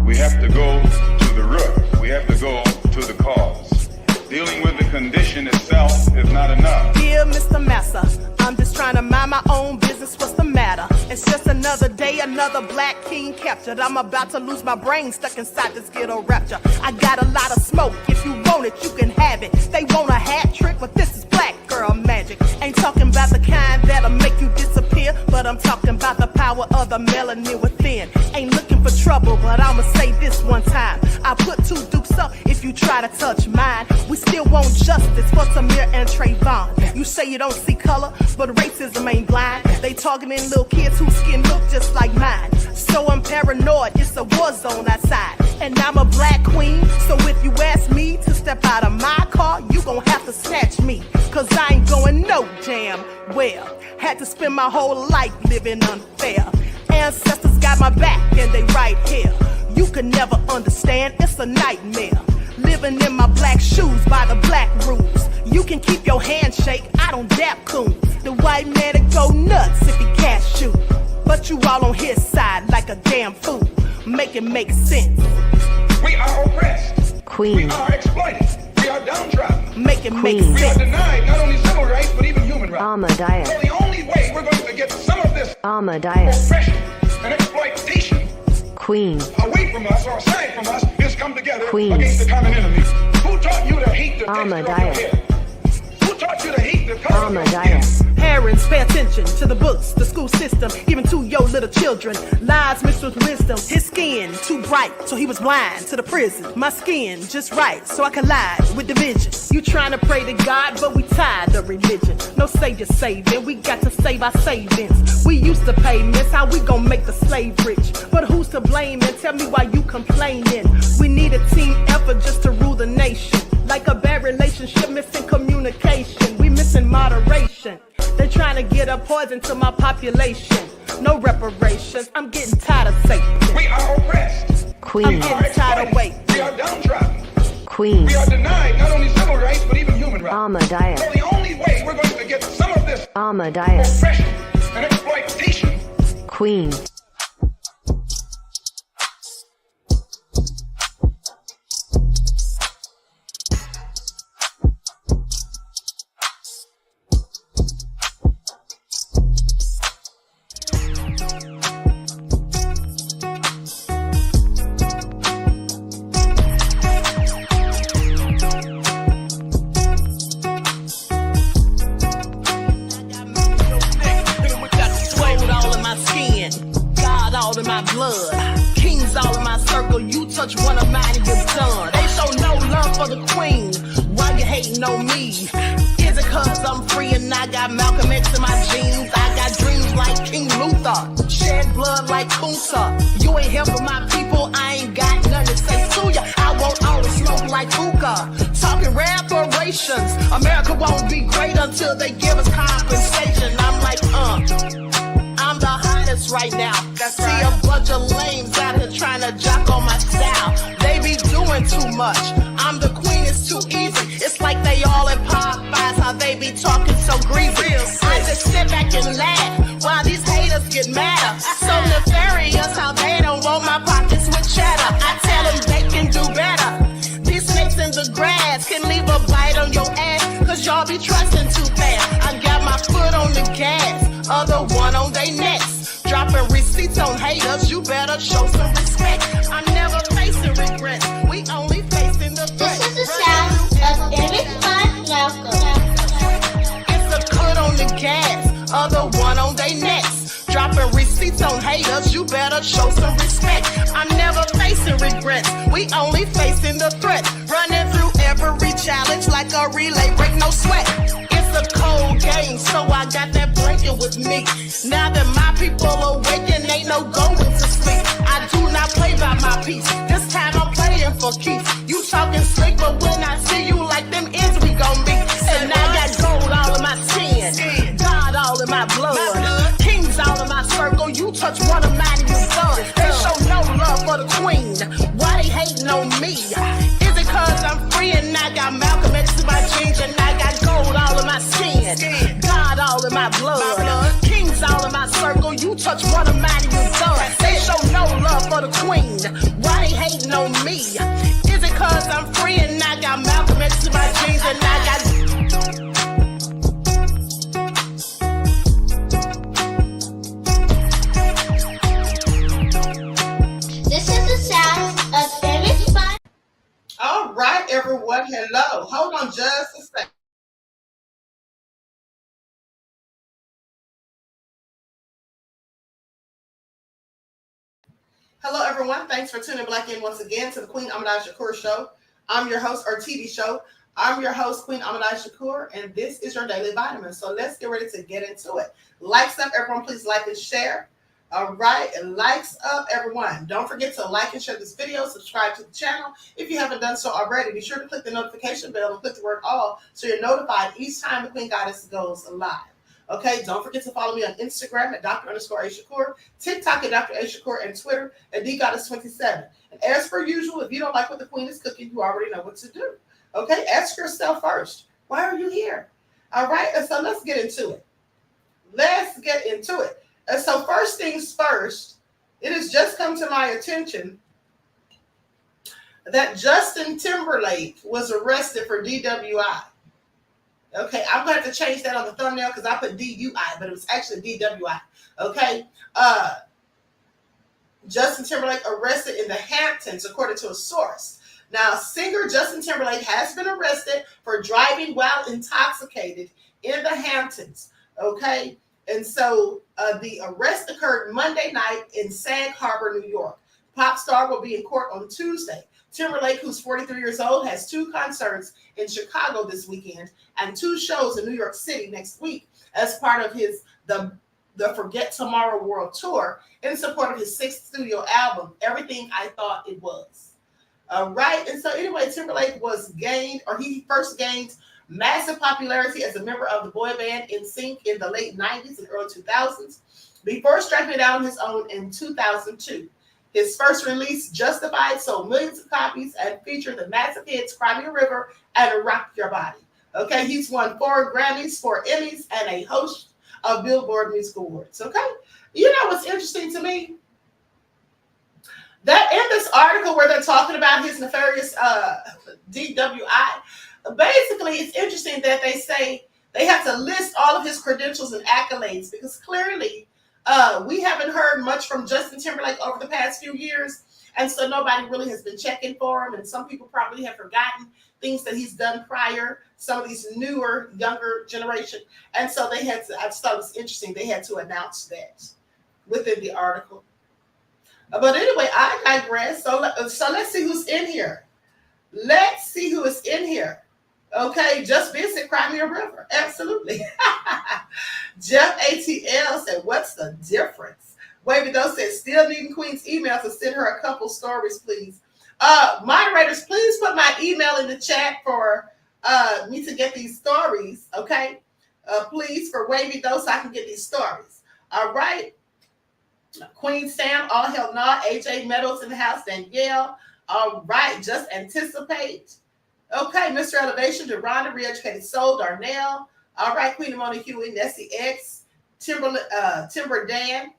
We have to go to the root. We have to go to the cause. Dealing with the condition itself is not enough. Dear Mr. Massa, I'm just trying to mind my own business. What's the matter? It's just another day, another black king captured. I'm about to lose my brain, stuck inside this ghetto rapture. I got a lot of smoke. If you want it, you can have it. They want a hat trick, but this is black girl magic. Ain't talking about the kind that'll make you disappear, but I'm talking about the power of the melanin within. Ain't looking for trouble, but I'ma say this one time. I put 2 dukes up if you try to touch mine. We still want justice for Samir and Trayvon. You say you don't see color, but racism ain't blind. They targeting little kids whose skin look just like mine. So I'm paranoid, it's a war zone outside. And I'm a black queen, so if you ask me to step out of my car, you gon' have to snatch me. Cause I ain't going no damn well. Had to spend my whole life living unfair. Ancestors got my back and they right here. You can never understand, it's a nightmare. Living in my black shoes by the black rules. You can keep your handshake, I don't dap coons. The white man to go nuts if he can't shoot. But you all on his side like a damn fool. Make it make sense. We are oppressed. Queen. We are exploited. We are downtrodden. Make it make Queen. sense. We are denied not only civil rights, but even human rights. Ahmadiyyah. So the only way we're going to get some of this Ahmadiyyah. oppression and exploitation Queen. away from us or aside from us is come together Queen. against the common enemy. Who taught you to hate the texture of your Ahmadiyyah. hair? Who taught you to hate the color of your skin? Ahmadiyyah. Parents, pay attention to the books, the school system, even to your little children. Lies mixed with wisdom. His skin too bright, so he was blind to the prison. My skin just right, so I collide with division. You trying to pray to God, but we tired of religion. No savior saving, we got to save our savings. We used to pay miss, how we gon' make the slave rich? But who's to blame, and tell me why you complaining? We need a team effort just to rule the nation. Like a bad relationship, missing communication. We missing moderation. They trying to get a poison to my population. No reparations. I'm getting tired of Satan. We are oppressed. Queen. I'm getting tired of waiting. We are downtrodden. Queen. We are denied not only civil rights, but even human rights. Ahmadiyyah. So the only way we're going to get some of this Ahmadiyyah. oppression and exploitation. Queen. In my blood, kings all in my circle. You touch one of mine and you're done. They show no love for the queen. Why you hating on me? Is it cause I'm free and I got Malcolm X in my jeans? I got dreams like King Luther, shed blood like Kunsa. You ain't helping my people, I ain't got nothing to say to ya. I want all the smoke like hookah. Talking reparations, America won't be great until they give us compensation. I'm like, I'm the hottest right now. See a bunch of lames out here trying to jock on my style. They be doing too much. I'm the queen, it's too easy. It's like they all in Popeyes, how they be talking so greasy. I just sit back and laugh while these haters get madder. So nefarious how they don't want my pockets with cheddar. I tell them they can do better. These snakes in the grass can leave a bite on your ass, cause y'all be trusting too fast. I got my foot on the gas, other one on they necks. Dropping receipts on haters, you better show some respect. I'm never facing regrets, we only facing the threat. This is the sound of Eric It's a cut on the gas, other one on they necks. Dropping receipts on haters, you better show some respect. I'm never facing regrets, we only facing the threat. Running through every challenge like a relay, break no sweat. It's a cold game, so I got that blanket with me. Now that my people awaken, ain't no going to sleep. I do not play by my piece, this time I'm playing for keeps. You talking slick, but when I see you like them ends, we gon' meet. And I got gold all in my skin, God all in my blood, kings all in my circle. You touch one of mine and you're done. They show no love for the queen, why they hating on me? Is it cause I'm free and I got Malcolm X in my jeans, and I got gold all in my skin, God all in my blood, kings all in my circle. You touch one of mine and you're done. They show no love for the queen, why they hating on me? Is it cause I'm free and I got Malcolm X to my jeans and I got... This is the sound of image by... All right, everyone. Hello. Hold on just a second. Hello, everyone. Thanks for tuning back in once again to the Queen Ahmadiyyah Shakur show. I'm your host, or TV show. I'm your host, Queen Ahmadiyyah Shakur, and this is your daily vitamin. So let's get ready to get into it. Likes up, everyone. Please like and share. All right, and likes up, everyone. Don't forget to like and share this video. Subscribe to the channel if you haven't done so already. Be sure to click the notification bell and click the word all so you're notified each time the Queen Goddess goes live. Okay, don't forget to follow me on Instagram at Dr._A_Shakur, TikTok at Dr.A_Shakur, and Twitter at DGoddess27. And as per usual, if you don't like what the Queen is cooking, you already know what to do. Okay, ask yourself first, why are you here? All right, and so let's get into it. Let's get into it. And so first things first, it has just come to my attention that Justin Timberlake was arrested for DWI. Okay, I'm going to have to change that on the thumbnail because I put DUI, but it was actually DWI. Okay, Justin Timberlake arrested in the Hamptons, according to a source. Now, singer Justin Timberlake has been arrested for driving while intoxicated in the Hamptons. Okay, and so the arrest occurred Monday night in Sag Harbor, New York. Pop star will be in court on Tuesday. Timberlake, who's 43 years old, has 2 concerts in Chicago this weekend and 2 shows in New York City next week as part of his the Forget Tomorrow World Tour in support of his 6th studio album, Everything I Thought It Was. All right, and so anyway, Timberlake he first gained massive popularity as a member of the boy band NSYNC in the late 90s and early 2000s before striking it out on his own in 2002. His first release, Justified, sold millions of copies and featured the massive hits Cry Me a River and Rock Your Body. Okay, he's won 4 Grammys, 4 Emmys, and a host of Billboard Music Awards. Okay, you know what's interesting to me? That in this article where they're talking about his nefarious DWI, basically it's interesting that they say they have to list all of his credentials and accolades because clearly we haven't heard much from Justin Timberlake over the past few years, and so nobody really has been checking for him, and some people probably have forgotten things that he's done prior, some of these newer, younger generation, and so they had to, I just thought it was interesting, they had to announce that within the article. But anyway, I digress, so let's see who's in here. Let's see who is in here. Okay, Just Visit, Cry Me a River. Absolutely. Jeff ATL said, what's the difference? Wavy Doe said, still needing Queen's email to send her a couple stories, please. Moderators, please put my email in the chat for me to get these stories, okay? Please, for Wavy Doe, so I can get these stories. All right. Queen Sam, all hell nah. AJ Meadows in the house. Danielle. All right, Just Anticipate. Okay, Mr. Elevation, Deronda, Reeducated Soul, Darnell. All right, Queen Mona Huey, Nessie X, Timber Dan.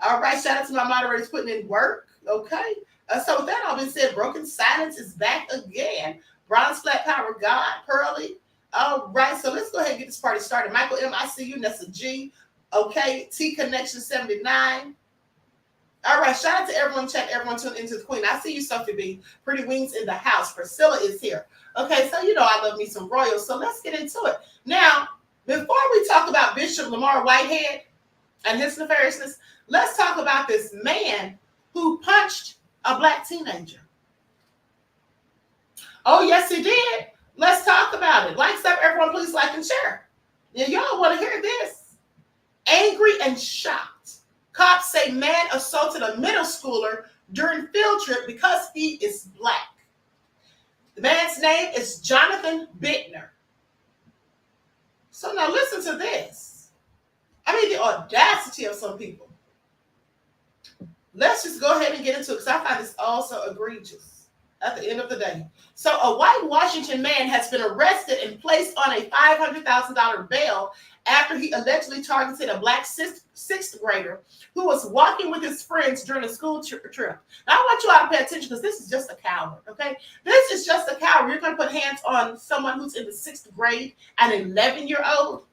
All right, shout out to my moderators putting in work. Okay, so with that all being said, Broken Silence is back again. Bronze Flat Power God, Pearly. All right, so let's go ahead and get this party started. Michael M, I see you. Nessa G. Okay, T Connection 79. All right, shout out to everyone, chat, everyone tuned into the Queen. I see you, Sophie B. Pretty Wings in the house. Priscilla is here. Okay, so you know I love me some royals, so let's get into it. Now, before we talk about Bishop Lamar Whitehead and his nefariousness, let's talk about this man who punched a black teenager. Oh, yes, he did. Let's talk about it. Likes up, everyone, please like and share. Yeah, y'all want to hear this? Angry and shocked. Cops say man assaulted a middle schooler during field trip because he is black. The man's name is Jonathan Bittner. So now listen to this. I mean, the audacity of some people. Let's just go ahead and get into it because I find this also egregious at the end of the day. So a white Washington man has been arrested and placed on a $500,000 bail after he allegedly targeted a black sixth grader who was walking with his friends during a school trip. Now, I want you all to pay attention because this is just a coward, okay? This is just a coward. You're going to put hands on someone who's in the 6th grade, an 11-year-old?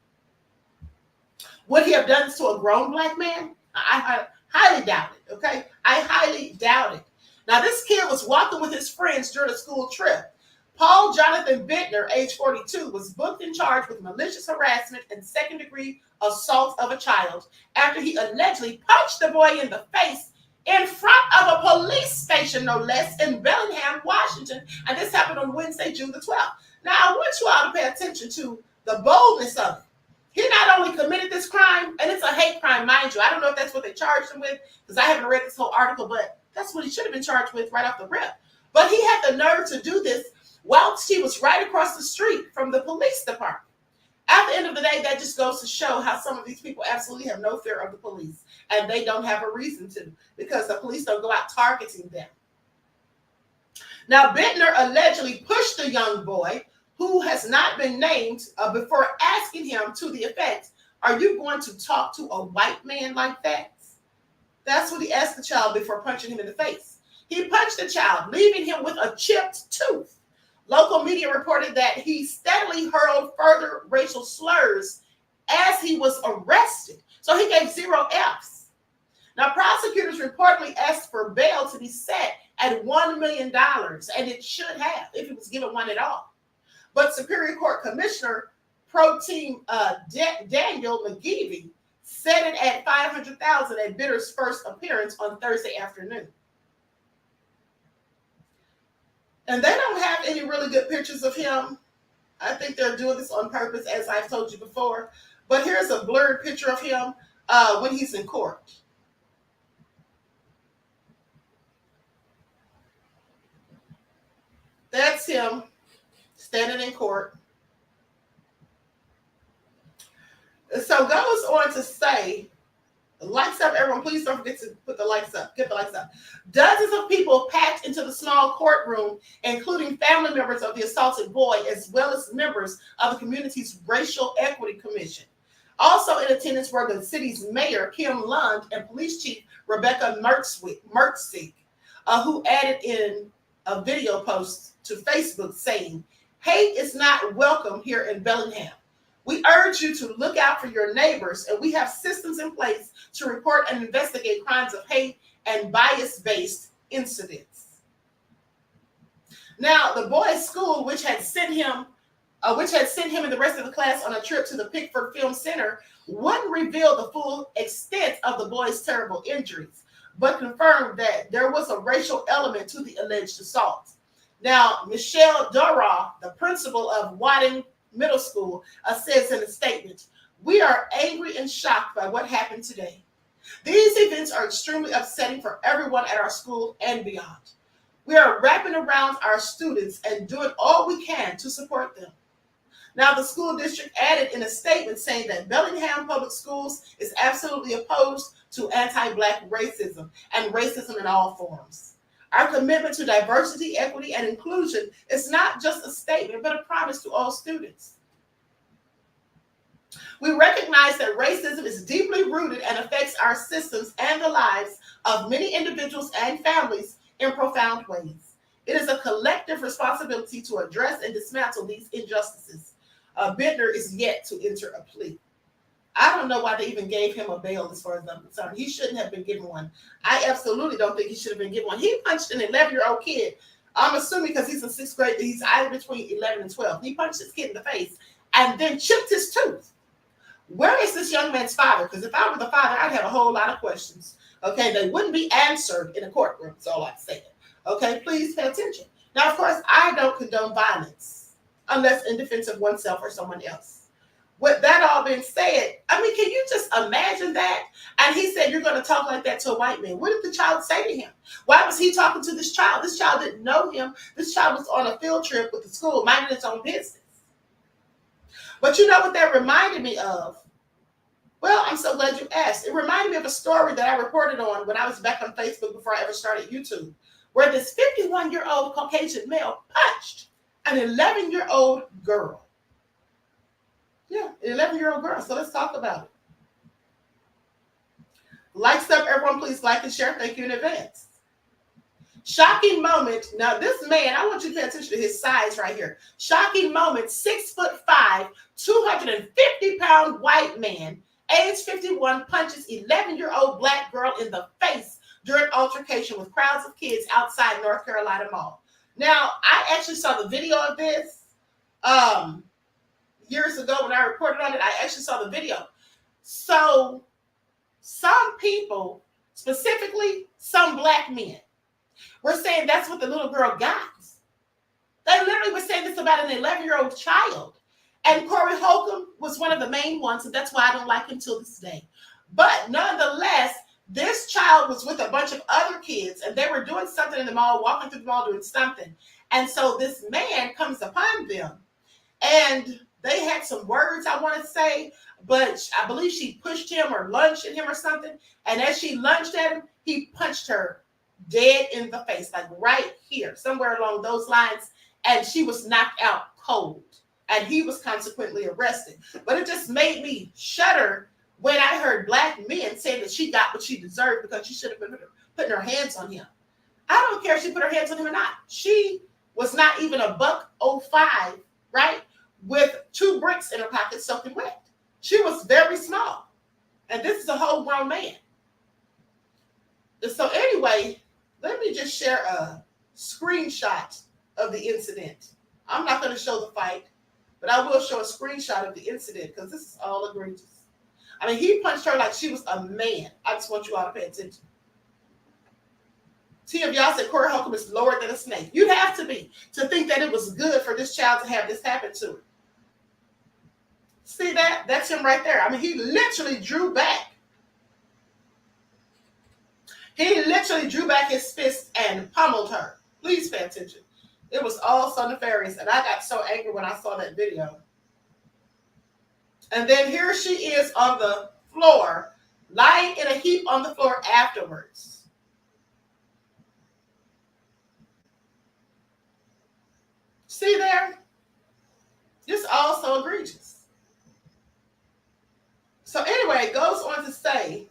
Would he have done this to a grown black man? I highly doubt it, okay? I highly doubt it. Now, this kid was walking with his friends during a school trip. Paul Jonathan Bittner, age 42, was booked and charged with malicious harassment and second-degree assault of a child after he allegedly punched the boy in the face in front of a police station, no less, in Bellingham, Washington. And this happened on Wednesday, June the 12th. Now, I want you all to pay attention to the boldness of it. He not only committed this crime, and it's a hate crime, mind you. I don't know if that's what they charged him with, because I haven't read this whole article, but that's what he should have been charged with right off the rip. But he had the nerve to do this whilst he was right across the street from the police department. At the end of the day, that just goes to show how some of these people absolutely have no fear of the police, and they don't have a reason to, because the police don't go out targeting them. Now, Bittner allegedly pushed the young boy, who has not been named, before asking him to the effect, "Are you going to talk to a white man like that?" That's what he asked the child before punching him in the face. He punched the child, leaving him with a chipped tooth. Local media reported that he steadily hurled further racial slurs as he was arrested. So he gave 0 Fs. Now, prosecutors reportedly asked for bail to be set at $1 million, and it should have, if he was given one at all. But Superior Court Commissioner Pro Team Daniel McGeevy set it at $500,000 at Bitter's first appearance on Thursday afternoon. And they don't have any really good pictures of him. I think they're doing this on purpose, as I've told you before. But here's a blurred picture of him when he's in court. That's him standing in court. So goes on to say, lights up, everyone. Please don't forget to put the lights up. Get the lights up. Dozens of people packed into the small courtroom, including family members of the assaulted boy, as well as members of the community's Racial Equity Commission. Also in attendance were the city's mayor, Kim Lund, and police chief, Rebecca Mertzig, who added in a video post to Facebook saying, "Hate is not welcome here in Bellingham. We urge you to look out for your neighbors, and we have systems in place to report and investigate crimes of hate and bias-based incidents." Now, the boys' school, which had sent him and the rest of the class on a trip to the Pickford Film Center, wouldn't reveal the full extent of the boys' terrible injuries, but confirmed that there was a racial element to the alleged assault. Now, Michelle Dora, the principal of Whitehead Middle School, says in a statement, "We are angry and shocked by what happened today. These events are extremely upsetting for everyone at our school and beyond. We are wrapping around our students and doing all we can to support them." Now, the school district added in a statement saying that Bellingham Public Schools is absolutely opposed to anti-Black racism and racism in all forms. Our commitment to diversity, equity, and inclusion is not just a statement, but a promise to all students. We recognize that racism is deeply rooted and affects our systems and the lives of many individuals and families in profound ways. It is a collective responsibility to address and dismantle these injustices. Bittner is yet to enter a plea. I don't know why they even gave him a bail as far as I'm concerned. He shouldn't have been given one. I absolutely don't think he should have been given one. He punched an 11-year-old kid. I'm assuming because he's in 6th grade, he's either between 11 and 12. He punched this kid in the face and then chipped his tooth. Where is this young man's father? Because if I were the father, I'd have a whole lot of questions. Okay, they wouldn't be answered in a courtroom, is all I'm saying. Okay, please pay attention. Now, of course, I don't condone violence unless in defense of oneself or someone else. With that all being said, I mean, can you just imagine that? And he said, "You're going to talk like that to a white man." What did the child say to him? Why was he talking to this child? This child didn't know him. This child was on a field trip with the school, minding its own business. But you know what that reminded me of? Well, I'm so glad you asked. It reminded me of a story that I reported on when I was back on Facebook before I ever started YouTube, where this 51-year-old Caucasian male punched an 11-year-old girl. Yeah, an 11-year-old girl. So let's talk about it. Like stuff, everyone, please like and share. Thank you in advance. Shocking moment. Now, this man, I want you to pay attention to his size right here. Shocking moment. 6'5", 250-pound white man, age 51, punches 11-year-old black girl in the face during altercation with crowds of kids outside North Carolina Mall. Now, I actually saw the video of this years ago when I reported on it. I actually saw the video. So, some people, specifically some black men, were saying that's what the little girl got. They literally were saying this about an 11-year-old child. And Corey Holcomb was one of the main ones, and that's why I don't like him till this day. But nonetheless, this child was with a bunch of other kids, and they were doing something in the mall, walking through the mall, doing something. And so this man comes upon them, and they had some words, I want to say, but I believe she pushed him or lunged at him or something. And as she lunged at him, he punched her dead in the face, like right here, somewhere along those lines. And she was knocked out cold. And he was consequently arrested. But it just made me shudder when I heard black men say that she got what she deserved because she should have been putting her hands on him. I don't care if she put her hands on him or not. She was not even a $1.05, right? With 2 bricks in her pocket soaking wet. She was very small. And this is a whole grown man. And so anyway, let me just share a screenshot of the incident. I'm not going to show the fight, but I will show a screenshot of the incident because this is all egregious. I mean, he punched her like she was a man. I just want you all to pay attention. T of y'all said Corey Holcomb is lower than a snake. You'd have to be to think that it was good for this child to have this happen to her. See that? That's him right there. I mean, he literally drew back. He literally drew back his fist and pummeled her. Please pay attention. It was all so nefarious, and I got so angry when I saw that video. And then here she is on the floor, lying in a heap on the floor afterwards. See there? It's all so egregious. So anyway, it goes on to say,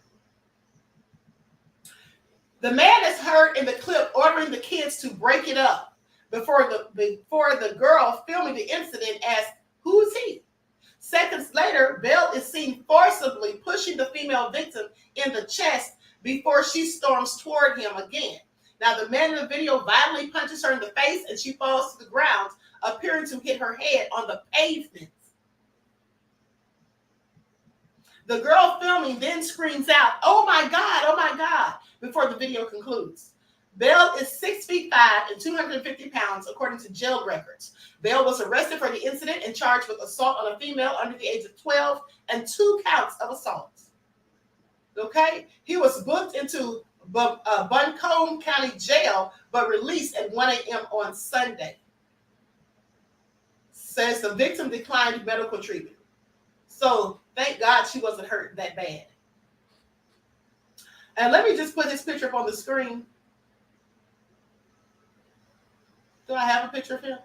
the man is heard in the clip ordering the kids to break it up before the girl filming the incident asked, "Who's he?" Seconds later, Bell is seen forcibly pushing the female victim in the chest before she storms toward him again. Now, the man in the video violently punches her in the face and she falls to the ground, appearing to hit her head on the pavement. The girl filming then screams out, "Oh my God, oh my God," before the video concludes. Bell is 6'5" and 250 pounds, according to jail records. Bell was arrested for the incident and charged with assault on a female under the age of 12 and 2 counts of assault. Okay? He was booked into Buncombe County Jail, but released at 1 a.m. on Sunday. Says the victim declined medical treatment. So thank God she wasn't hurt that bad. And let me just put his picture up on the screen. Do I have a picture of him?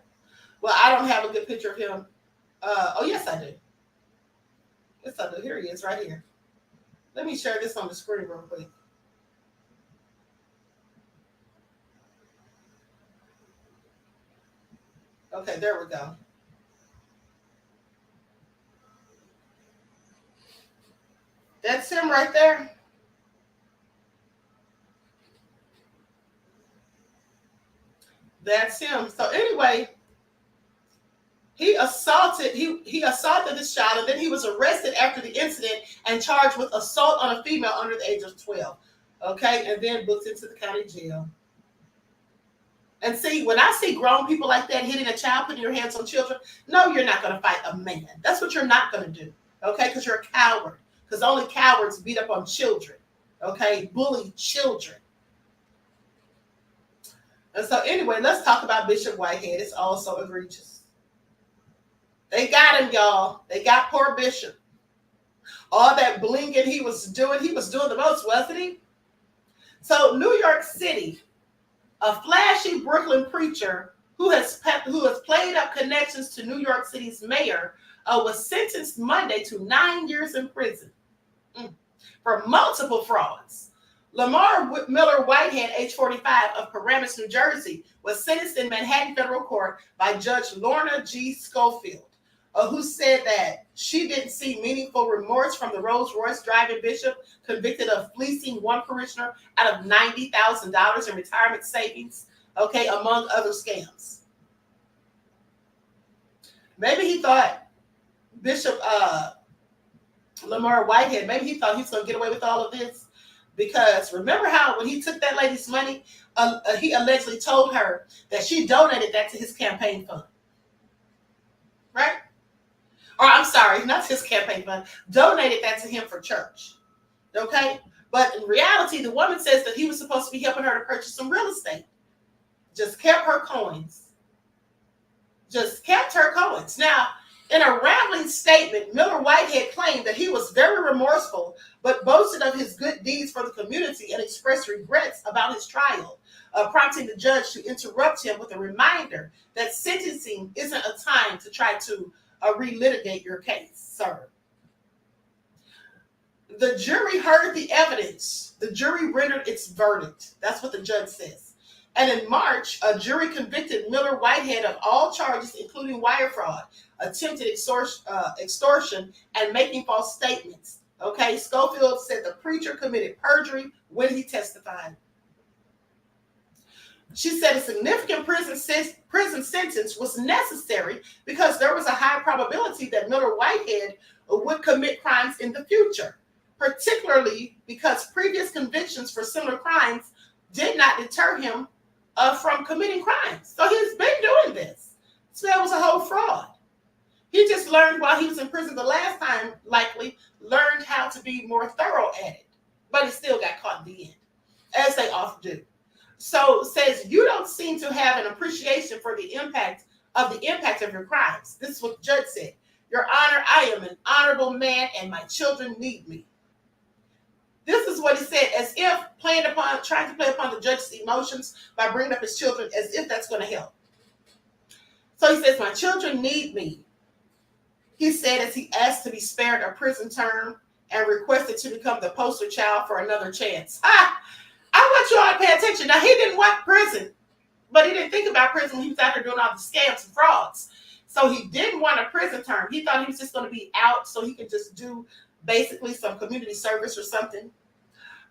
Well, I don't have a good picture of him. Oh, yes, I do. Yes, I do. Here he is right here. Let me share this on the screen real quick. Okay, there we go. That's him right there. That's him. So anyway, he assaulted this child, and then he was arrested after the incident and charged with assault on a female under the age of 12. Okay, and then booked into the county jail. And see, when I see grown people like that hitting a child, putting your hands on children, no, you're not going to fight a man. That's what you're not going to do. Okay, because you're a coward. Because only cowards beat up on children. Okay, bully children. And so anyway, let's talk about Bishop Whitehead. It's also egregious. They got him, y'all. They got poor Bishop. All that blinging he was doing the most, wasn't he? So New York City, a flashy Brooklyn preacher who has played up connections to New York City's mayor was sentenced Monday to 9 years in prison for multiple frauds. Lamar Miller Whitehead, age 45, of Paramus, New Jersey, was sentenced in Manhattan federal court by Judge Lorna G. Schofield, who said that she didn't see meaningful remorse from the Rolls-Royce driving bishop convicted of fleecing one parishioner out of $90,000 in retirement savings, okay, among other scams. Maybe he thought Bishop Lamar Whitehead, maybe he thought he was going to get away with all of this, because remember how when he took that lady's money, he allegedly told her that she donated that to his campaign fund, right? Or I'm sorry, not his campaign fund, donated that to him for church, okay? But in reality, the woman says that he was supposed to be helping her to purchase some real estate. Just kept her coins. Just kept her coins. Now, in a rambling statement, Miller Whitehead claimed that he was very remorseful, but boasted of his good deeds for the community and expressed regrets about his trial, prompting the judge to interrupt him with a reminder that sentencing isn't a time to try to relitigate your case, sir. The jury heard the evidence. The jury rendered its verdict. That's what the judge says. And in March, a jury convicted Miller Whitehead of all charges, including wire fraud, attempted extortion, and making false statements. Okay, Schofield said the preacher committed perjury when he testified. She said a significant prison sentence was necessary because there was a high probability that Miller Whitehead would commit crimes in the future, particularly because previous convictions for similar crimes did not deter him from committing crimes. So he's been doing this. So that was a whole fraud. He just learned while he was in prison the last time, likely learned how to be more thorough at it, but he still got caught in the end, as they often do. So it says, you don't seem to have an appreciation for the impact of your crimes. This is what the judge said. Your Honor, I am an honorable man and my children need me. This is what he said, as if trying to play upon the judge's emotions by bringing up his children, as if that's going to help. So he says, my children need me. He said as he asked to be spared a prison term and requested to become the poster child for another chance. I want you all to pay attention. Now, he didn't want prison, but he didn't think about prison when he was out there doing all the scams and frauds. So he didn't want a prison term. He thought he was just going to be out so he could just do basically some community service or something.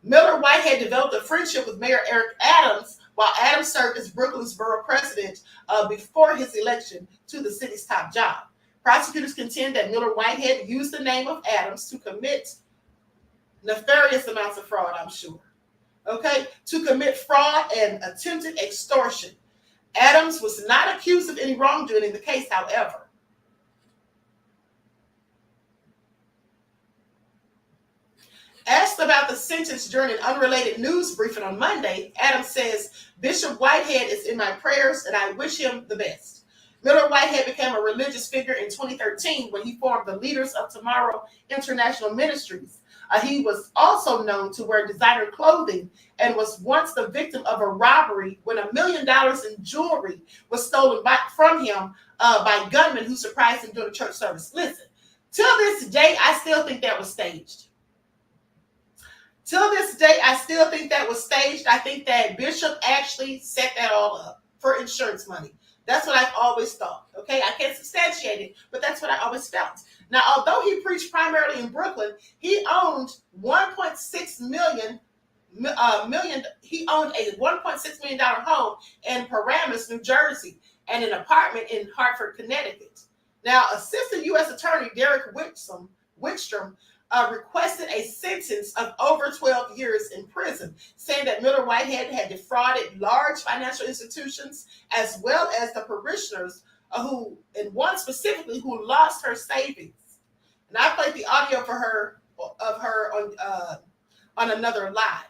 Miller Whitehead developed a friendship with Mayor Eric Adams while Adams served as Brooklyn's borough president before his election to the city's top job. Prosecutors contend that Miller Whitehead used the name of Adams to commit nefarious amounts of fraud, I'm sure. Okay, to commit fraud and attempted extortion. Adams was not accused of any wrongdoing in the case, however. Asked about the sentence during an unrelated news briefing on Monday, Adams says, Bishop Whitehead is in my prayers and I wish him the best. Miller Whitehead became a religious figure in 2013 when he formed the Leaders of Tomorrow International Ministries. He was also known to wear designer clothing and was once the victim of a robbery when $1 million in jewelry was stolen from him by gunmen who surprised him during a church service. Listen, till this day, I still think that was staged. Till this day, I still think that was staged. I think that Bishop actually set that all up for insurance money. That's what I've always thought, okay? I can't substantiate it, but that's what I always felt. Now, although he preached primarily in Brooklyn, he owned $1.6 million home in Paramus, New Jersey, and an apartment in Hartford, Connecticut. Now, Assistant U.S. Attorney Derek Wickstrom requested a sentence of over 12 years in prison, saying that Miller Whitehead had defrauded large financial institutions as well as the parishioners and one specifically who lost her savings. And I played the audio of her on another live.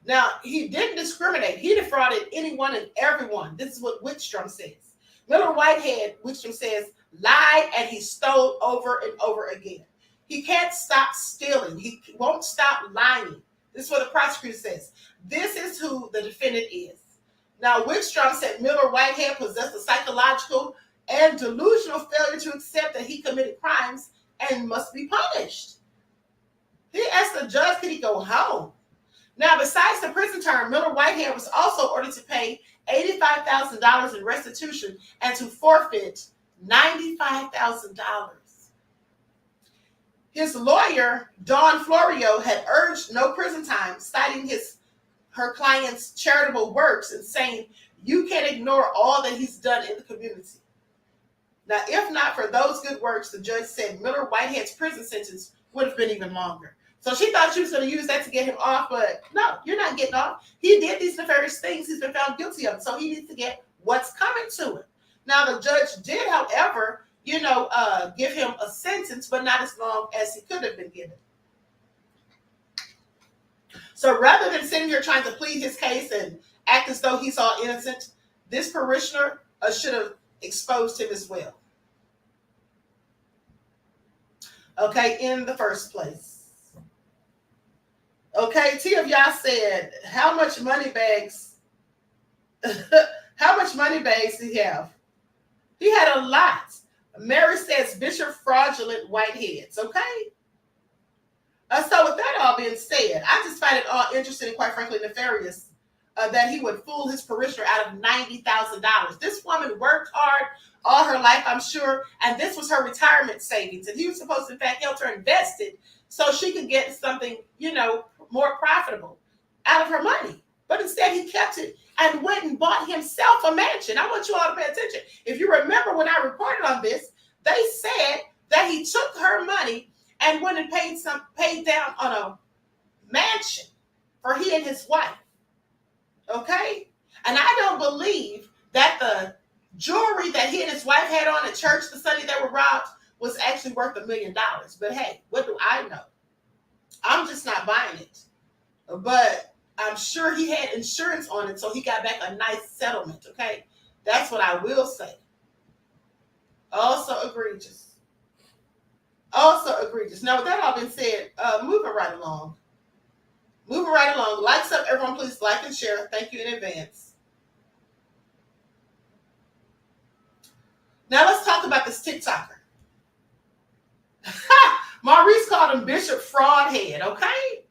Now, he didn't discriminate. He defrauded anyone and everyone. This is what Wickstrom says. Miller Whitehead, Wickstrom says, lied and he stole over and over again. He can't stop stealing. He won't stop lying. This is what the prosecutor says. This is who the defendant is. Now, Wickstrom said Miller Whitehead possessed a psychological and delusional failure to accept that he committed crimes and must be punished. He asked the judge, could he go home? Now, besides the prison term, Miller Whitehead was also ordered to pay $85,000 in restitution and to forfeit $95,000. His lawyer, Dawn Florio, had urged no prison time, citing her client's charitable works and saying, you can't ignore all that he's done in the community. Now, if not for those good works, the judge said Miller Whitehead's prison sentence would have been even longer. So she thought she was going to use that to get him off, but no, you're not getting off. He did these nefarious things. He's been found guilty of it, so he needs to get what's coming to him. Now, the judge did, however, give him a sentence, but not as long as he could have been given. So rather than sitting here trying to plead his case and act as though he's all innocent, this parishioner should have exposed him as well. Okay, in the first place. Okay, T of Yah said, how much money bags did he have? He had a lot. Mary says Bishop fraudulent Whiteheads, okay? So with that all being said, I just find it all interesting and quite frankly nefarious that he would fool his parishioner out of $90,000. This woman worked hard all her life, I'm sure, and this was her retirement savings. And he was supposed to, in fact, help her invest it so she could get something, more profitable out of her money. But instead, he kept it and went and bought himself a mansion. I want you all to pay attention. If you remember when I reported on this, they said that he took her money and went and paid down on a mansion for he and his wife. Okay? And I don't believe that the jewelry that he and his wife had on at church the Sunday they were robbed was actually worth $1 million. But hey, what do I know? I'm just not buying it. But I'm sure he had insurance on it, so he got back a nice settlement, okay? That's what I will say. Also egregious. Now, with that all been said, moving right along. Likes up, everyone, please like and share. Thank you in advance. Now, let's talk about this TikToker. Maurice called him Bishop Fraudhead, okay?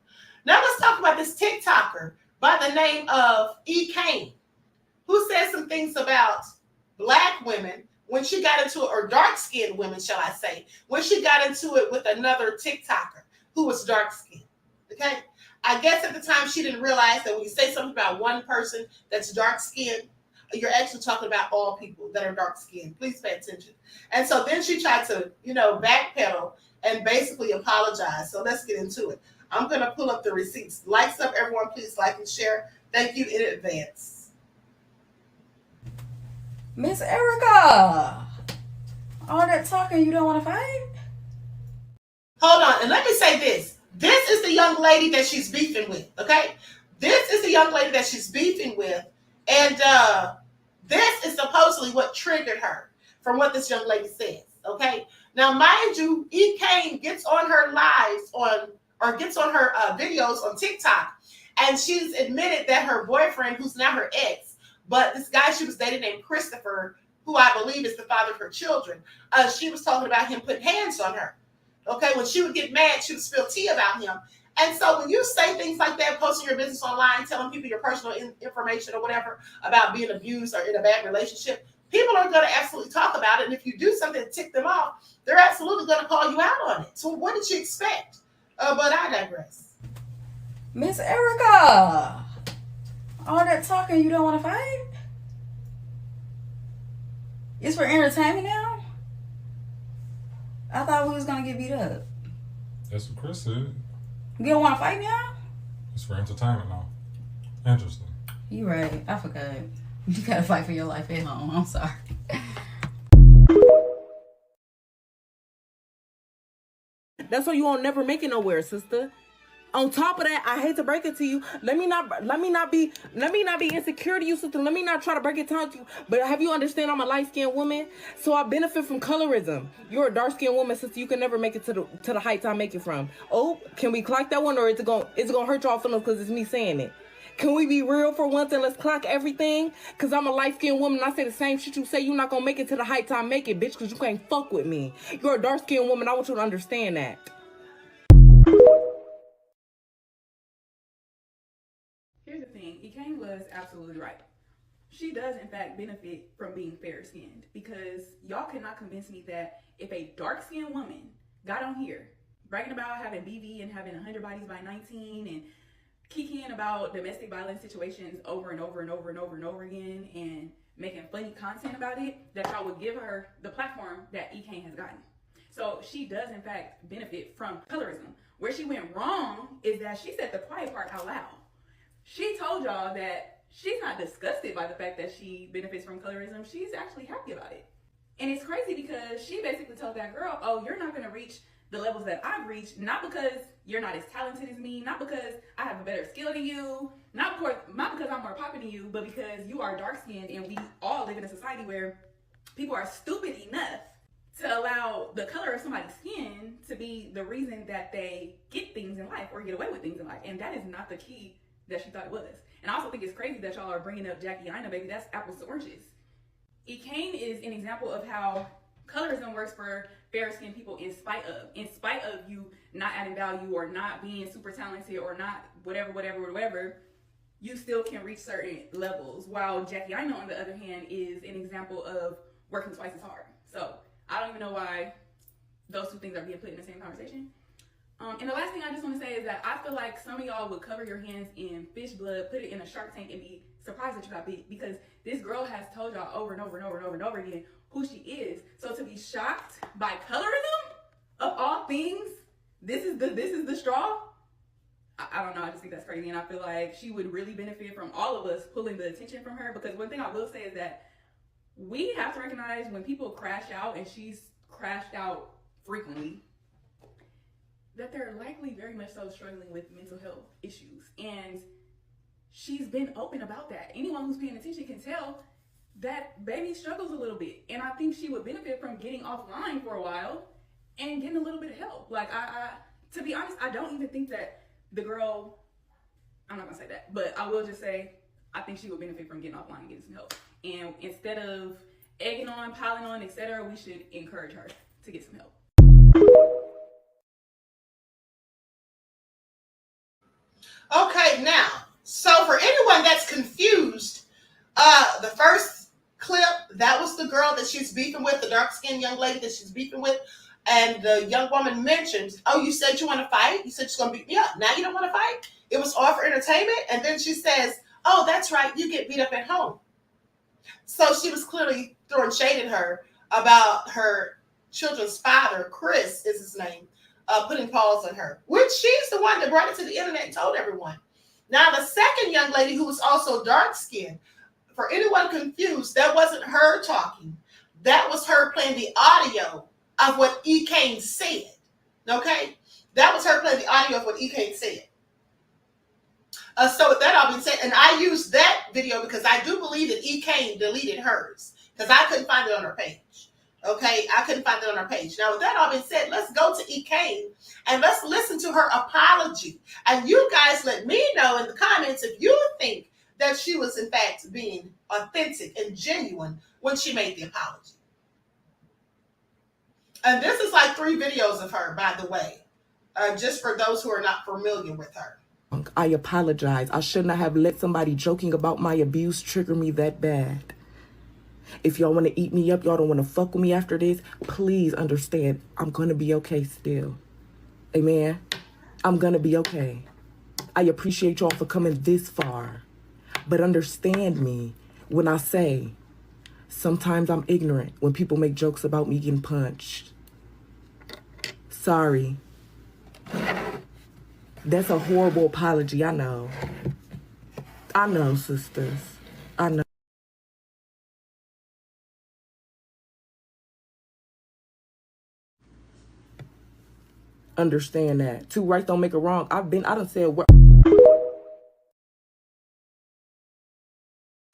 Now let's talk about this TikToker by the name of EKane, who said some things about black women when she got into it, or dark-skinned women, shall I say, when she got into it with another TikToker who was dark-skinned, okay? I guess at the time she didn't realize that when you say something about one person that's dark-skinned, you're actually talking about all people that are dark-skinned. Please pay attention. And so then she tried to, backpedal and basically apologize. So let's get into it. I'm going to pull up the receipts. Likes up, everyone. Please like and share. Thank you in advance. Miss Erica, all that talking, you don't want to fight? Hold on. And let me say this. This is the young lady that she's beefing with, okay? This is the young lady that she's beefing with. And this is supposedly what triggered her from what this young lady says, okay? Now, mind you, EKane gets on her lives gets on her videos on TikTok, and she's admitted that her boyfriend, who's now her ex, but this guy she was dating named Christopher, who I believe is the father of her children, she was talking about him putting hands on her. Okay, when she would get mad, she would spill tea about him. And so when you say things like that, posting your business online, telling people your personal information or whatever about being abused or in a bad relationship, people are going to absolutely talk about it. And if you do something to tick them off, they're absolutely going to call you out on it. So what did you expect? But I digress. Miss Erica, all that talking, you don't want to fight? It's for entertainment now? I thought we was going to get beat up. That's what Chris said. You don't want to fight now? It's for entertainment now. Interesting. You right. I forgot. You got to fight for your life at home. I'm sorry. That's why you won't never make it nowhere, sister. On top of that, I hate to break it to you. Let me not be insecure to you, sister. Let me not try to break it down to you. But have you understand I'm a light-skinned woman? So I benefit from colorism. You're a dark-skinned woman, sister. You can never make it to the heights I make it from. Oh, can we clock that one, or is it gonna hurt y'all feelings because it's me saying it? Can we be real for once and let's clock everything? Cause I'm a light-skinned woman and I say the same shit you say. You're not gonna make it to the heights I make it, bitch, cause you can't fuck with me. You're a dark-skinned woman. I want you to understand that. Here's the thing, EKane was absolutely right. She does in fact benefit from being fair-skinned, because y'all cannot convince me that if a dark-skinned woman got on here bragging about having BV and having 100 bodies by 19 and kikiing about domestic violence situations over and over and over and over and over again and making funny content about it, that y'all would give her the platform that EKane has gotten. So she does in fact benefit from colorism. Where she went wrong is that she said the quiet part out loud. She told y'all that she's not disgusted by the fact that she benefits from colorism. She's actually happy about it. And it's crazy because she basically told that girl, oh, you're not going to reach the levels that I've reached, not because you're not as talented as me, not because I have a better skill than you, not because I'm more popular than you, but because you are dark-skinned and we all live in a society where people are stupid enough to allow the color of somebody's skin to be the reason that they get things in life or get away with things in life. And that is not the key that she thought it was. And I also think it's crazy that y'all are bringing up Jackie Aina, baby. That's apples to oranges. EKane is an example of how colorism works for fair-skinned people in spite of you not adding value or not being super talented or not whatever, you still can reach certain levels. While Jackie Aina, on the other hand, is an example of working twice as hard. So I don't even know why those two things are being put in the same conversation. And the last thing I just want to say is that I feel like some of y'all would cover your hands in fish blood, put it in a Shark Tank, and be surprised that you got beat, because this girl has told y'all over and over and over and over and over again who she is. So to be shocked by colorism, of all things, this is the straw. I don't know. I just think that's crazy, and I feel like she would really benefit from all of us pulling the attention from her. Because one thing I will say is that we have to recognize when people crash out, and she's crashed out frequently, that they're likely very much so struggling with mental health issues. And she's been open about that. Anyone who's paying attention can tell that baby struggles a little bit. And I think she would benefit from getting offline for a while and getting a little bit of help. Like, I to be honest, I don't even think that the girl, I'm not gonna say that, but I will just say, I think she would benefit from getting offline and getting some help. And instead of egging on, piling on, etc., we should encourage her to get some help. Okay, now, so for anyone that's confused, the first clip, that was the girl that she's beefing with, the dark-skinned young lady that she's beefing with, and the young woman mentioned, oh, you said you want to fight? You said you're going to beat me up. Now you don't want to fight? It was all for entertainment? And then she says, oh, that's right, you get beat up at home. So she was clearly throwing shade at her about her children's father, Chris is his name, putting paws on her, which she's the one that brought it to the internet and told everyone. Now, the second young lady, who was also dark-skinned, for anyone confused, that wasn't her talking. That was her playing the audio of what EKane said. Okay? That was her playing the audio of what EKane said. So with that all being said, and I used that video because I do believe that EKane deleted hers, because I couldn't find it on her page. Okay, I couldn't find it on her page. Now, with that all being said, let's go to EKane and let's listen to her apology. And you guys let me know in the comments if you think that she was, in fact, being authentic and genuine when she made the apology. And this is like 3 videos of her, by the way, just for those who are not familiar with her. I apologize. I should not have let somebody joking about my abuse trigger me that bad. If y'all want to eat me up, y'all don't want to fuck with me after this, please understand, I'm going to be okay still. Amen? I'm going to be okay. I appreciate y'all for coming this far. But understand me when I say, sometimes I'm ignorant when people make jokes about me getting punched. Sorry. That's a horrible apology, I know. I know, sisters. I know. Understand that. 2 rights don't make a wrong. I done said what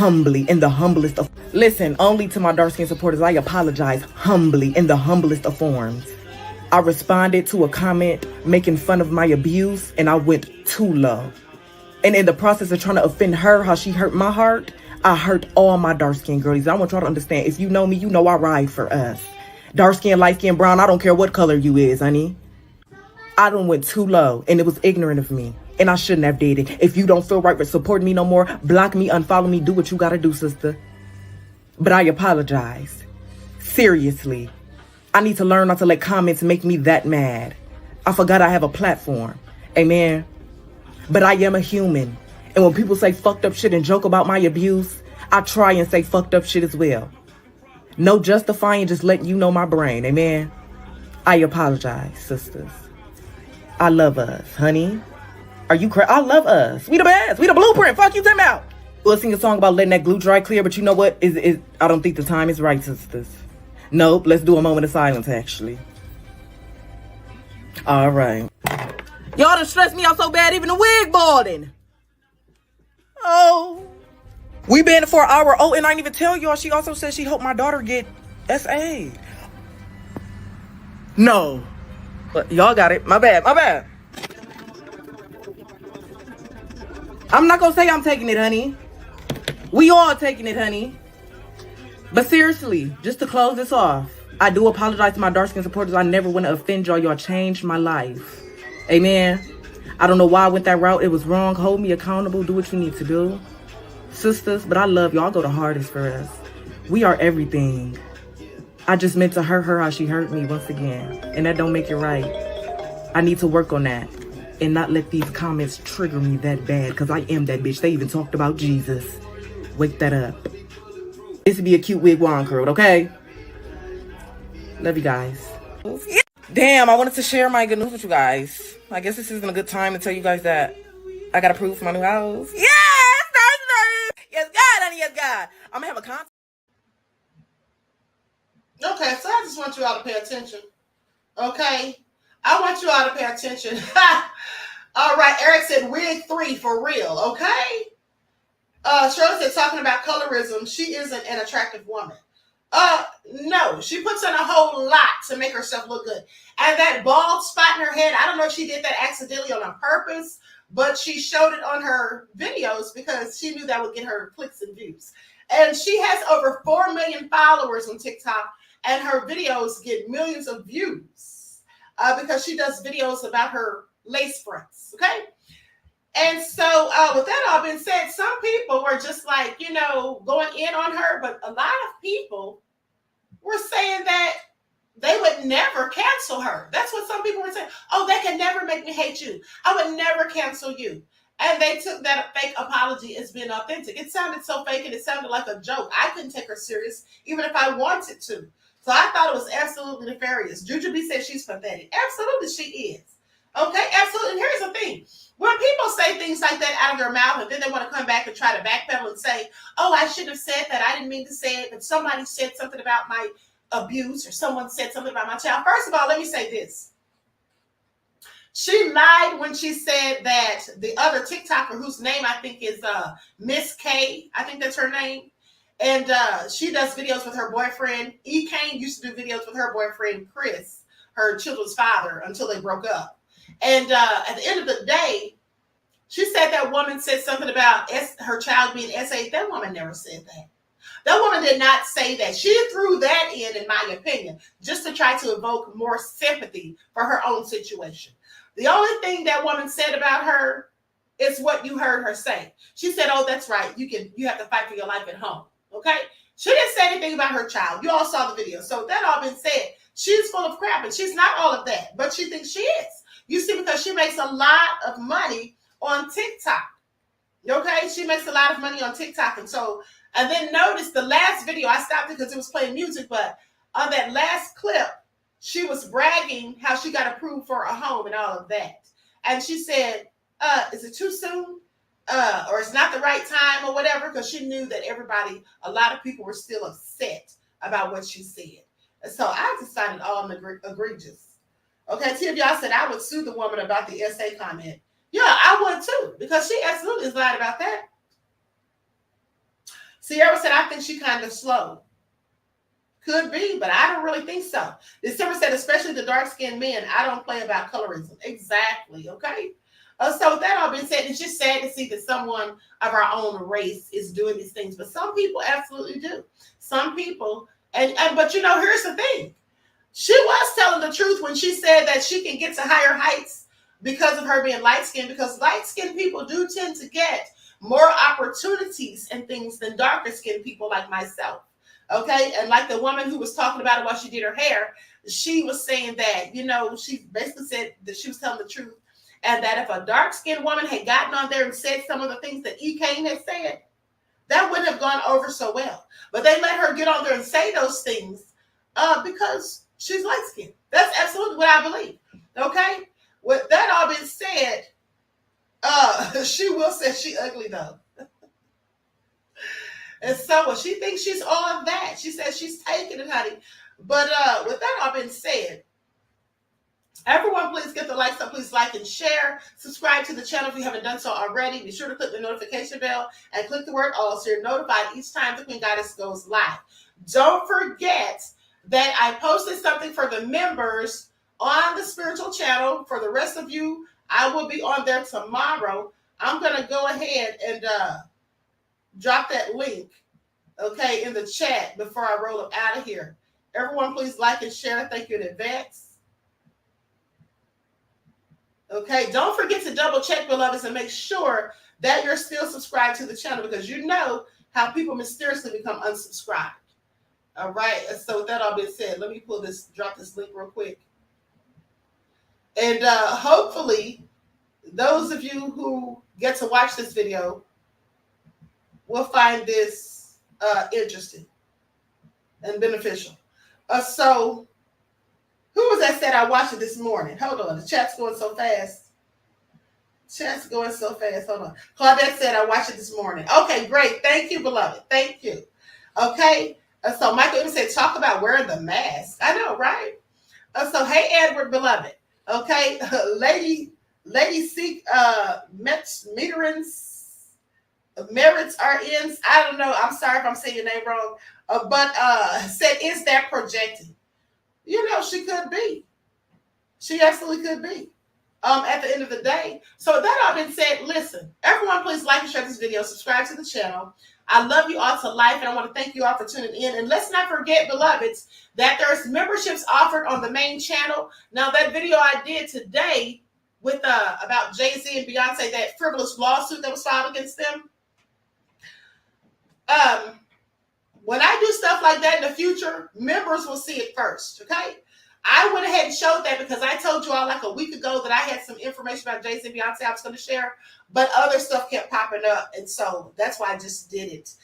humbly in the humblest of, listen, only to my dark-skinned supporters, I apologize humbly in the humblest of forms. I responded to a comment making fun of my abuse, and I went too low. And in the process of trying to offend her, how she hurt my heart, I hurt all my dark-skinned girlies. I want y'all to understand, if you know me, you know I ride for us. Dark-skinned, light-skinned, brown, I don't care what color you is, honey. I done went too low, and it was ignorant of me. And I shouldn't have did it. If you don't feel right with supporting me no more, block me, unfollow me, do what you gotta do, sister. But I apologize. Seriously. I need to learn not to let comments make me that mad. I forgot I have a platform. Amen. But I am a human. And when people say fucked up shit and joke about my abuse, I try and say fucked up shit as well. No justifying, just letting you know my brain. Amen. I apologize, sisters. I love us, honey. Are you crazy? I love us. We the best. We the blueprint. Fuck you, time out. We'll sing a song about letting that glue dry clear, but you know what? I don't think the time is right, sisters. Nope. Let's do a moment of silence, actually. All right. Y'all done stressed me out so bad, even the wig balding. Oh. We been for an hour. Oh, and I didn't even tell y'all, she also said she hoped my daughter get SA. No. But y'all got it. My bad. My bad. I'm not gonna say I'm taking it, honey. We all taking it, honey. But seriously, just to close this off, I do apologize to my dark-skinned supporters. I never want to offend y'all. Y'all changed my life. Amen. I don't know why I went that route. It was wrong. Hold me accountable. Do what you need to do. Sisters, but I love y'all. Go the hardest for us. We are everything. I just meant to hurt her how she hurt me once again. And that don't make it right. I need to work on that. And not let these comments trigger me that bad. Because I am that bitch. They even talked about Jesus. Wake that up. This would be a cute wig wand curl, okay? Love you guys. Damn, I wanted to share my good news with you guys. I guess this isn't a good time to tell you guys that I got approved for my new house. Yes! Yes, God, honey, yes, God. I'm going to have a concert. Okay, so I just want you all to pay attention. Okay? I want you all to pay attention. All right, Eric said wig 3 for real, okay? Shirley said talking about colorism, she isn't an attractive woman. No, she puts in a whole lot to make herself look good. And that bald spot in her head, I don't know if she did that accidentally on purpose, but she showed it on her videos because she knew that would get her clicks and views. And she has over 4 million followers on TikTok, and her videos get millions of views because she does videos about her lace fronts, okay? And so with that all being said, some people were just like, you know, going in on her, but a lot of people were saying that they would never cancel her. That's what some people were saying. Oh, they can never make me hate you. I would never cancel you. And they took that fake apology as being authentic. It sounded so fake and it sounded like a joke. I couldn't take her serious even if I wanted to. So I thought it was absolutely nefarious. Juju B said she's pathetic. Absolutely she is. Okay, absolutely. And here's the thing. When people say things like that out of their mouth and then they want to come back and try to backpedal and say, oh, I shouldn't have said that. I didn't mean to say it. But somebody said something about my abuse or someone said something about my child. First of all, let me say this. She lied when she said that the other TikToker, whose name I think is Miss K, I think that's her name. And she does videos with her boyfriend. EKane used to do videos with her boyfriend, Chris, her children's father, until they broke up. And at the end of the day, she said that woman said something about her child being SA. That woman never said that. That woman did not say that. She threw that in my opinion, just to try to evoke more sympathy for her own situation. The only thing that woman said about her is what you heard her say. She said, oh, that's right. You have to fight for your life at home. Okay? She didn't say anything about her child. You all saw the video. So that all been said, she's full of crap, and she's not all of that, but she thinks she is. You see, because she makes a lot of money on TikTok. Okay? She makes a lot of money on TikTok. And then notice the last video, I stopped it because it was playing music, but on that last clip, she was bragging how she got approved for a home and all of that. And she said, is it too soon? Or it's not the right time or whatever, because she knew that a lot of people were still upset about what she said. And so I just found it all egregious. Okay, T of y'all said I would sue the woman about the SA comment. Yeah, I would too, because she absolutely is lied about that. Sierra said, I think she kind of slow. Could be, but I don't really think so. December said, especially the dark-skinned men, I don't play about colorism. Exactly, okay? So with that all being said, it's just sad to see that someone of our own race is doing these things. But some people absolutely do. Some people, but you know, here's the thing. She was telling the truth when she said that she can get to higher heights because of her being light-skinned, because light-skinned people do tend to get more opportunities and things than darker-skinned people like myself. Okay, and like the woman who was talking about it while she did her hair, she was saying that, you know, she basically said that she was telling the truth, and that if a dark-skinned woman had gotten on there and said some of the things that EKane had said, that wouldn't have gone over so well. But they let her get on there and say those things because she's light-skinned. That's absolutely what I believe. Okay, with that all being said, she will say she ugly though. And so she thinks she's on that. She says she's taking it, honey. But with that all being said, everyone please get the likes up. Please like and share. Subscribe to the channel if you haven't done so already. Be sure to click the notification bell and click the word all so you're notified each time the Queen Goddess goes live. Don't forget that I posted something for the members on the spiritual channel. For the rest of you, I will be on there tomorrow. I'm going to go ahead and drop that link, okay, in the chat before I roll up out of here. Everyone, please like and share. Thank you in advance. Okay, don't forget to double check, beloveds, and make sure that you're still subscribed to the channel, because you know how people mysteriously become unsubscribed. All right, so with that all being said, let me drop this link real quick. And hopefully, those of you who get to watch this video will find this interesting and beneficial. So, who was that said I watched it this morning? Hold on, the chat's going so fast. Chat's going so fast. Hold on. Claudette said I watched it this morning. Okay, great. Thank you, beloved. Thank you. Okay. So Michael even said, talk about wearing the mask. I know, right? So hey, Edward, beloved. Okay, Lady Seek Merits RNs. I don't know. I'm sorry if I'm saying your name wrong. But said, is that projecting? You know, she could be. She absolutely could be. At the end of the day. So that all been said, listen, everyone please like and share this video. Subscribe to the channel. I love you all to life, and I want to thank you all for tuning in. And let's not forget, beloveds, that there's memberships offered on the main channel. Now, that video I did today with about Jay-Z and Beyonce, that frivolous lawsuit that was filed against them. When I do stuff like that in the future, members will see it first, okay? I went ahead and showed that because I told you all like a week ago that I had some information about Jay-Z and Beyonce I was going to share, but other stuff kept popping up, and so that's why I just did it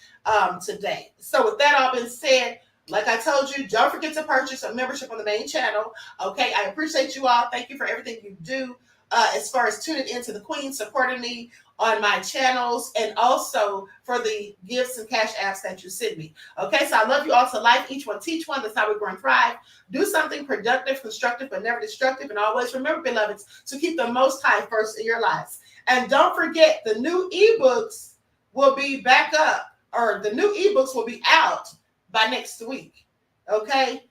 today. So with that all been said, like I told you, don't forget to purchase a membership on the main channel, okay? I appreciate you all. Thank you for everything you do as far as tuning into the Queen, supporting me on my channels, and also for the gifts and cash apps that you send me. Okay, so I love you all to life. Each one teach one. That's how we grow and thrive. Do something productive, constructive, but never destructive. And always remember, beloveds, to keep the Most High first in your lives. And don't forget, the new ebooks will be back up, or the new ebooks will be out by next week. Okay,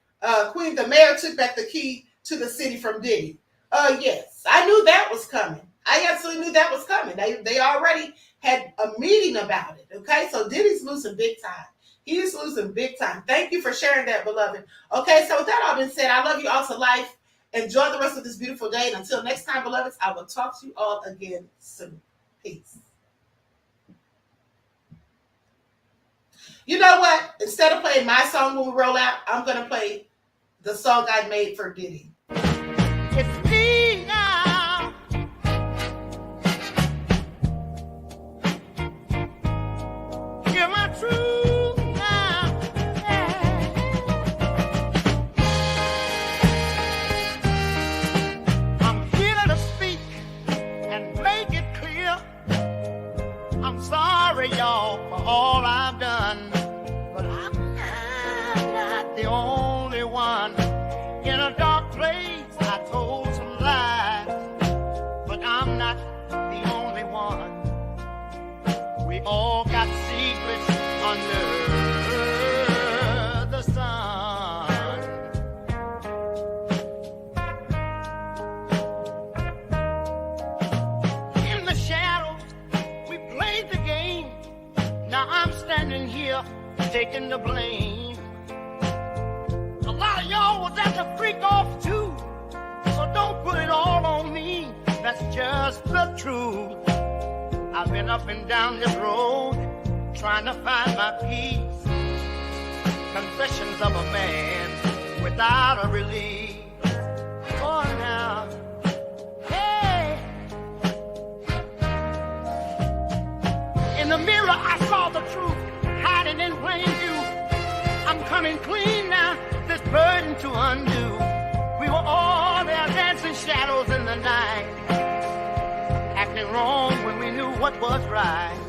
Queen, the mayor took back the key to the city from Diddy. Yes, I knew that was coming. I absolutely knew that was coming. They already had a meeting about it. Okay, so Diddy's losing big time. He's losing big time. Thank you for sharing that, beloved. Okay, so with that all been said, I love you all to life. Enjoy the rest of this beautiful day. And until next time, beloveds, I will talk to you all again soon. Peace. You know what? Instead of playing my song when we roll out, I'm going to play the song I made for Diddy. It's me now. Hear my truth now. I'm here to speak and make it clear. I'm sorry, y'all, for all I've done. But I'm not the only one in a dark place. I told some lies, but I'm not the only one. We all got secrets under the sun. taking the blame. A lot of y'all was at the freak off too, so don't put it all on me. That's just the truth. I've been up and down this road trying to find my peace. Confessions of a man without a release. Oh, now, hey. In the mirror, I saw the truth hiding in plain view. I'm coming clean now, this burden to undo. We were all there dancing shadows in the night, acting wrong when we knew what was right.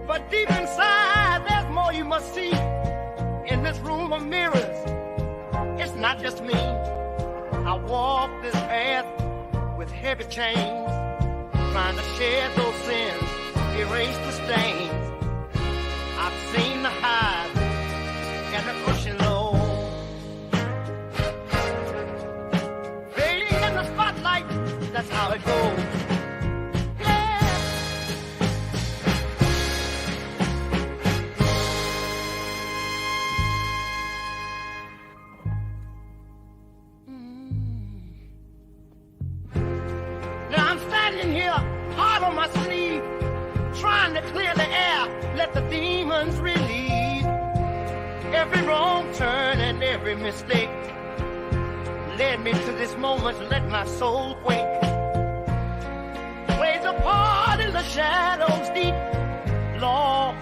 But deep inside, there's more you must see. In this room of mirrors, it's not just me. I walk this path with heavy chains, trying to shed those sins, erase the stains. I've seen the highs and the cushion low, fading in the spotlight. That's how it goes. My sleeve, trying to clear the air, let the demons relieve. Every wrong turn and every mistake led me to this moment, let my soul quake. Ways apart in the shadows deep, Lord.